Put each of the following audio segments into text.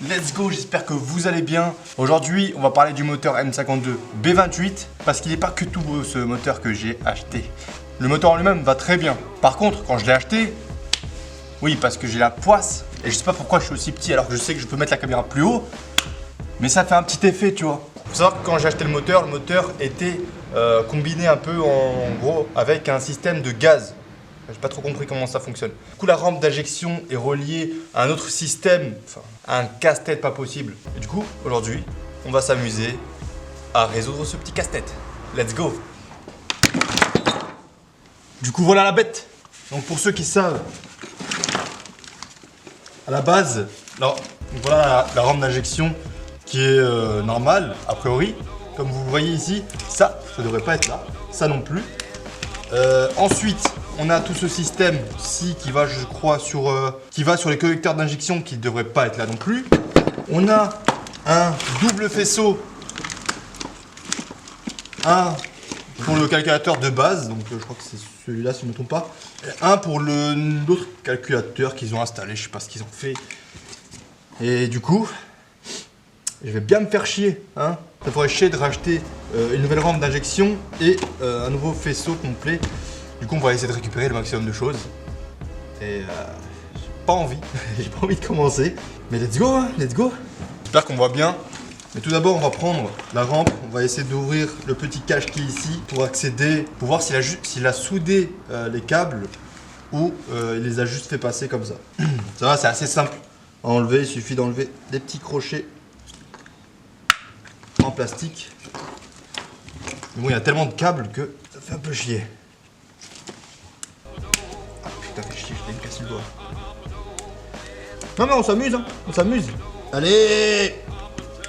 Let's go, j'espère que vous allez bien. Aujourd'hui, on va parler du moteur M52 B28 parce qu'il n'est pas que tout beau ce moteur que j'ai acheté. Le moteur en lui-même va très bien. Par contre, quand je l'ai acheté, oui, parce que j'ai la poisse et je sais pas pourquoi je suis aussi petit alors que je sais que je peux mettre la caméra plus haut, mais ça fait un petit effet, tu vois. Faut savoir que quand j'ai acheté le moteur était combiné un peu en gros avec un système de gaz. J'ai pas trop compris comment ça fonctionne. Du coup, la rampe d'injection est reliée à un autre système, enfin, à un casse-tête pas possible. Et du coup, aujourd'hui, on va s'amuser à résoudre ce petit casse-tête. Let's go! Du coup, voilà la bête. Donc, pour ceux qui savent, à la base, alors, voilà la rampe d'injection qui est normale, a priori. Comme vous le voyez ici, ça devrait pas être là. Ça non plus. Ensuite, on a tout ce système-ci qui va, je crois, sur les connecteurs d'injection qui ne devrait pas être là non plus. On a un double faisceau, un pour le calculateur de base, donc je crois que c'est celui-là si je ne me trompe pas, et un pour l'autre calculateur qu'ils ont installé, je ne sais pas ce qu'ils ont fait. Et du coup, je vais bien me faire chier, hein. Ça ferait chier de racheter une nouvelle rampe d'injection et un nouveau faisceau complet. Du coup, on va essayer de récupérer le maximum de choses. Et j'ai pas envie, j'ai pas envie de commencer. Mais let's go, hein, let's go. J'espère qu'on voit bien. Mais tout d'abord, on va prendre la rampe. On va essayer d'ouvrir le petit cache qui est ici pour accéder, pour voir s'il a soudé les câbles ou il les a juste fait passer comme ça. Ça va, c'est assez simple à enlever. Il suffit d'enlever des petits crochets en plastique. Mais bon, il y a tellement de câbles que ça fait un peu chier. Ah putain, fait chier, je l'ai cassé le doigt. Non mais on s'amuse, hein, on s'amuse. Allez,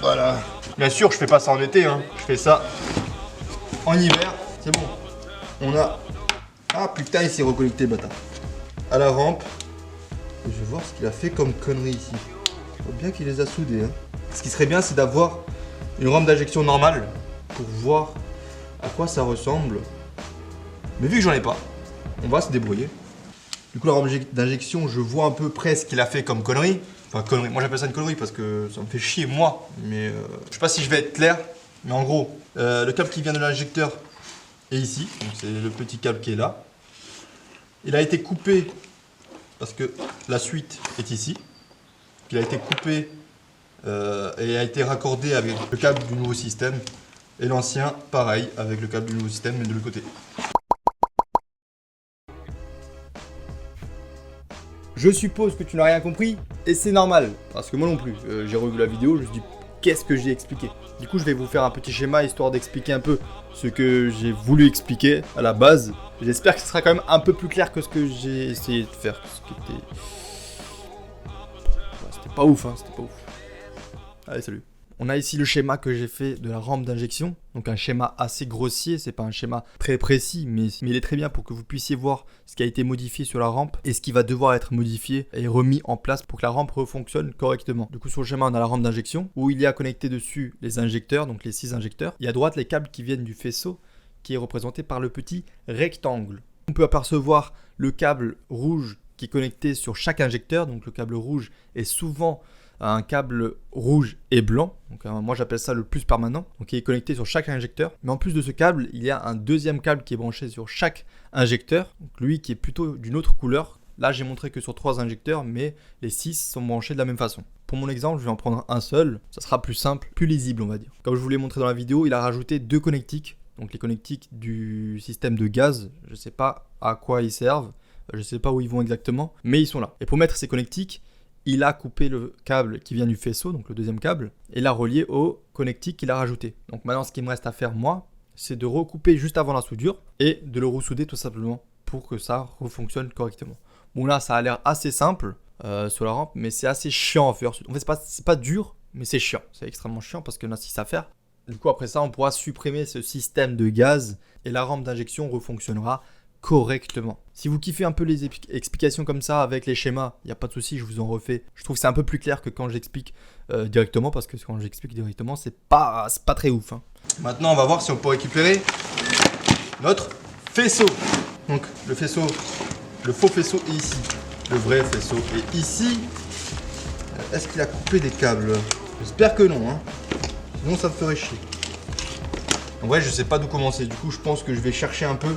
voilà. Bien sûr, je fais pas ça en été, hein. Je fais ça en hiver. C'est bon. On a... Ah putain, il s'est reconnecté, bâtard. À la rampe. Et je vais voir ce qu'il a fait comme connerie ici. Je vois bien qu'il les a soudés, hein. Ce qui serait bien, c'est d'avoir une rampe d'injection normale pour voir à quoi ça ressemble. Mais vu que j'en ai pas, on va se débrouiller. Du coup, la rampe d'injection, je vois à peu près ce qu'il a fait comme connerie. Enfin, connerie. Moi, j'appelle ça une connerie parce que ça me fait chier, moi. Mais je sais pas si je vais être clair. Mais en gros, le câble qui vient de l'injecteur est ici. Donc, c'est le petit câble qui est là. Il a été coupé parce que la suite est ici. Il a été coupé et a été raccordé avec le câble du nouveau système. Et l'ancien, pareil, avec le câble du nouveau système, mais de l'autre côté. Je suppose que tu n'as rien compris, et c'est normal, parce que moi non plus. J'ai revu la vidéo, je me suis dit, qu'est-ce que j'ai expliqué? Du coup, je vais vous faire un petit schéma, histoire d'expliquer un peu ce que j'ai voulu expliquer à la base. J'espère que ce sera quand même un peu plus clair que ce que j'ai essayé de faire. C'était pas ouf, hein, c'était pas ouf. Allez, salut. On a ici le schéma que j'ai fait de la rampe d'injection, donc un schéma assez grossier, c'est pas un schéma très précis, mais il est très bien pour que vous puissiez voir ce qui a été modifié sur la rampe et ce qui va devoir être modifié et remis en place pour que la rampe fonctionne correctement. Du coup, sur le schéma, on a la rampe d'injection où il y a connecté dessus les injecteurs, donc les 6 injecteurs, et à droite les câbles qui viennent du faisceau qui est représenté par le petit rectangle. On peut apercevoir le câble rouge qui est connecté sur chaque injecteur, donc le câble rouge est souvent un câble rouge et blanc, donc moi j'appelle ça le plus permanent, donc il est connecté sur chaque injecteur. Mais en plus de ce câble, il y a un deuxième câble qui est branché sur chaque injecteur, donc lui qui est plutôt d'une autre couleur. Là j'ai montré que sur 3 injecteurs, mais les 6 sont branchés de la même façon. Pour mon exemple, je vais en prendre un seul, ça sera plus simple, plus lisible on va dire. Comme je vous l'ai montré dans la vidéo, il a rajouté 2 connectiques, donc les connectiques du système de gaz, je ne sais pas à quoi ils servent, je ne sais pas où ils vont exactement, mais ils sont là. Et pour mettre ces connectiques, il a coupé le câble qui vient du faisceau, donc le deuxième câble, et l'a relié au connectique qu'il a rajouté. Donc maintenant, ce qu'il me reste à faire, moi, c'est de recouper juste avant la soudure et de le ressouder tout simplement pour que ça refonctionne correctement. Bon là, ça a l'air assez simple sur la rampe, mais c'est assez chiant à faire. En fait, c'est pas dur, mais c'est chiant. C'est extrêmement chiant parce qu'on a 6 à faire. Du coup, après ça, on pourra supprimer ce système de gaz et la rampe d'injection refonctionnera correctement. Si vous kiffez un peu les explications comme ça avec les schémas, il n'y a pas de souci, je vous en refais. Je trouve que c'est un peu plus clair que quand j'explique directement, parce que quand j'explique directement, c'est pas très ouf, hein. Maintenant, on va voir si on peut récupérer notre faisceau. Donc, le faisceau, le faux faisceau est ici. Le vrai faisceau est ici. Est-ce qu'il a coupé des câbles? J'espère que non, hein. Sinon ça me ferait chier. En vrai, je sais pas d'où commencer. Du coup, je pense que je vais chercher un peu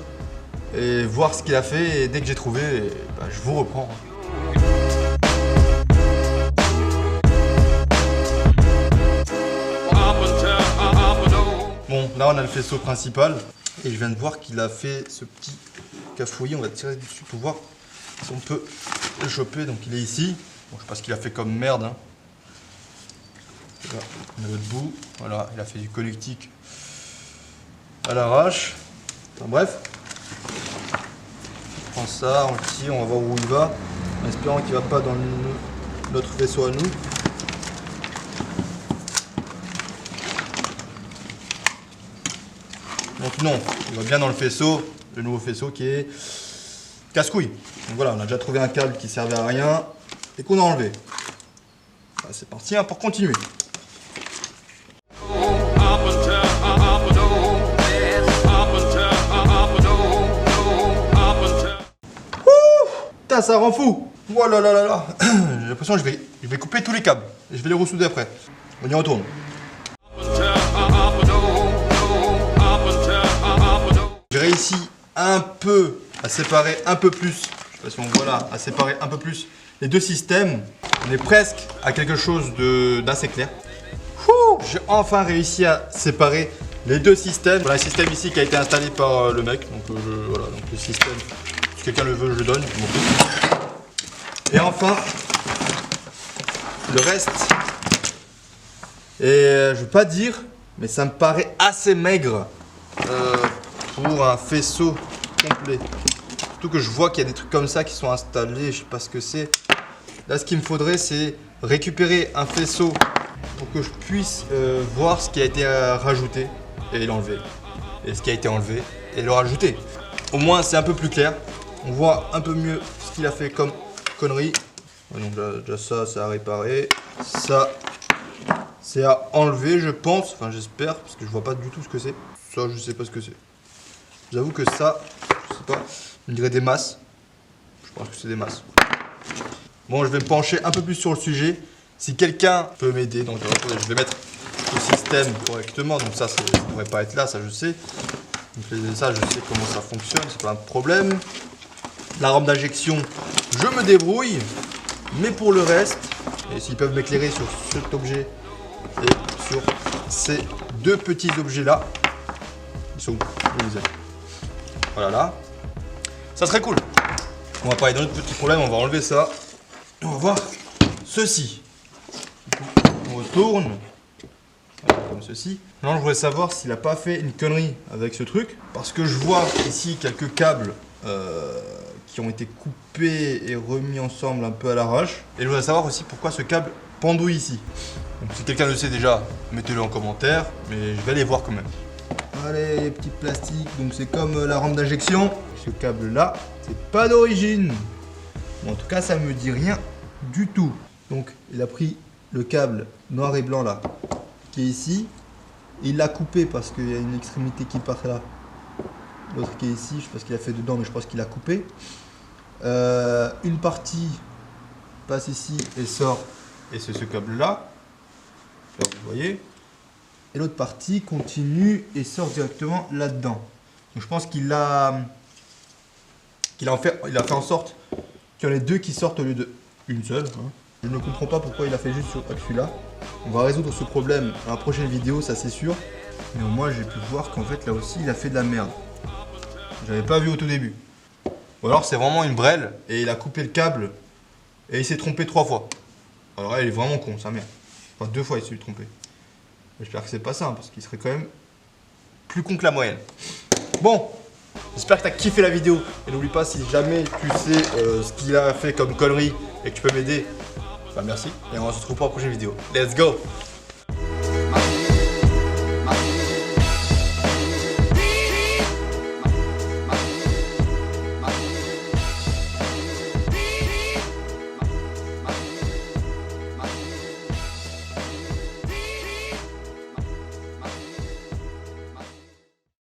et voir ce qu'il a fait. Et dès que j'ai trouvé, bah, je vous reprends. Bon, là on a le faisceau principal et je viens de voir qu'il a fait ce petit cafouillis. On va tirer dessus pour voir si on peut le choper. Donc il est ici. Bon, je sais pas ce qu'il a fait comme merde. Hein. Là, on a l'autre bout. Voilà, il a fait du connectique à l'arrache. Enfin bref. On prend ça, on le tire, on va voir où il va. En espérant qu'il ne va pas dans notre faisceau à nous. Donc non, il va bien dans le faisceau, le nouveau faisceau qui est casse-couille. Donc voilà, on a déjà trouvé un câble qui servait à rien et qu'on a enlevé. Bah, c'est parti hein, pour continuer. Putain, ça rend fou. Oh là là là là. J'ai l'impression que je vais couper tous les câbles et je vais les ressouder après. On y retourne. J'ai réussi un peu à séparer un peu plus, je sais pas si on voit là, à séparer un peu plus les deux systèmes. On est presque à quelque chose d'assez clair. J'ai enfin réussi à séparer les deux systèmes. Voilà, le système ici qui a été installé par le mec. Donc voilà, donc le système, si quelqu'un le veut, je le donne. Et enfin, le reste. Et je veux pas dire, mais ça me paraît assez maigre. Pour un faisceau complet. Surtout que je vois qu'il y a des trucs comme ça qui sont installés, je sais pas ce que c'est. Là, ce qu'il me faudrait, c'est récupérer un faisceau pour que je puisse voir ce qui a été rajouté et l'enlever. Et ce qui a été enlevé et le rajouter. Au moins, c'est un peu plus clair. On voit un peu mieux ce qu'il a fait comme connerie. Donc là, déjà ça, c'est à réparer. Ça, c'est à enlever, je pense. Enfin, j'espère, parce que je vois pas du tout ce que c'est. Ça, je sais pas ce que c'est. J'avoue que ça, je sais pas, on dirait des masses. Je pense que c'est des masses. Bon, je vais me pencher un peu plus sur le sujet. Si quelqu'un peut m'aider, donc je vais mettre le système correctement. Donc ça ne devrait pas être là, ça je sais. Donc ça, je sais comment ça fonctionne, c'est pas un problème. La rampe d'injection, je me débrouille. Mais pour le reste, et s'ils peuvent m'éclairer sur cet objet et sur ces deux petits objets là, ils sont où? Voilà là. Ça serait cool. On va parler d'un autre petit problème, on va enlever ça. On va voir ceci. On retourne. Voilà, comme ceci. Maintenant je voudrais savoir s'il n'a pas fait une connerie avec ce truc. Parce que je vois ici quelques câbles qui ont été coupés et remis ensemble un peu à l'arrache. Et je voudrais savoir aussi pourquoi ce câble pendouille ici. Donc si quelqu'un le sait déjà, mettez-le en commentaire. Mais je vais aller voir quand même. Allez, les petits plastiques, donc c'est comme la rampe d'injection. Ce câble là, c'est pas d'origine. Bon, en tout cas, ça me dit rien du tout. Donc, il a pris le câble noir et blanc là, qui est ici. Il l'a coupé parce qu'il y a une extrémité qui part là. L'autre qui est ici, je sais pas ce qu'il a fait dedans, mais je pense qu'il a coupé. Une partie passe ici et sort, et c'est ce câble là. Là, vous voyez. Et l'autre partie continue et sort directement là-dedans. Donc je pense qu'il a fait en sorte qu'il y en ait deux qui sortent au lieu d'une seule. Hein. Je ne comprends pas pourquoi il a fait juste sur celui-là. On va résoudre ce problème dans la prochaine vidéo, ça c'est sûr. Mais au moins j'ai pu voir qu'en fait là aussi il a fait de la merde. J'avais pas vu au tout début. Ou alors c'est vraiment une brêle et il a coupé le câble et il s'est trompé 3 fois. Alors là il est vraiment con, sa mère. Enfin 2 fois il s'est trompé. J'espère que c'est pas ça, hein, parce qu'il serait quand même plus con que la moyenne. Bon, j'espère que tu as kiffé la vidéo. Et n'oublie pas, si jamais tu sais ce qu'il a fait comme connerie et que tu peux m'aider, bah merci. Et on se retrouve pour la prochaine vidéo. Let's go!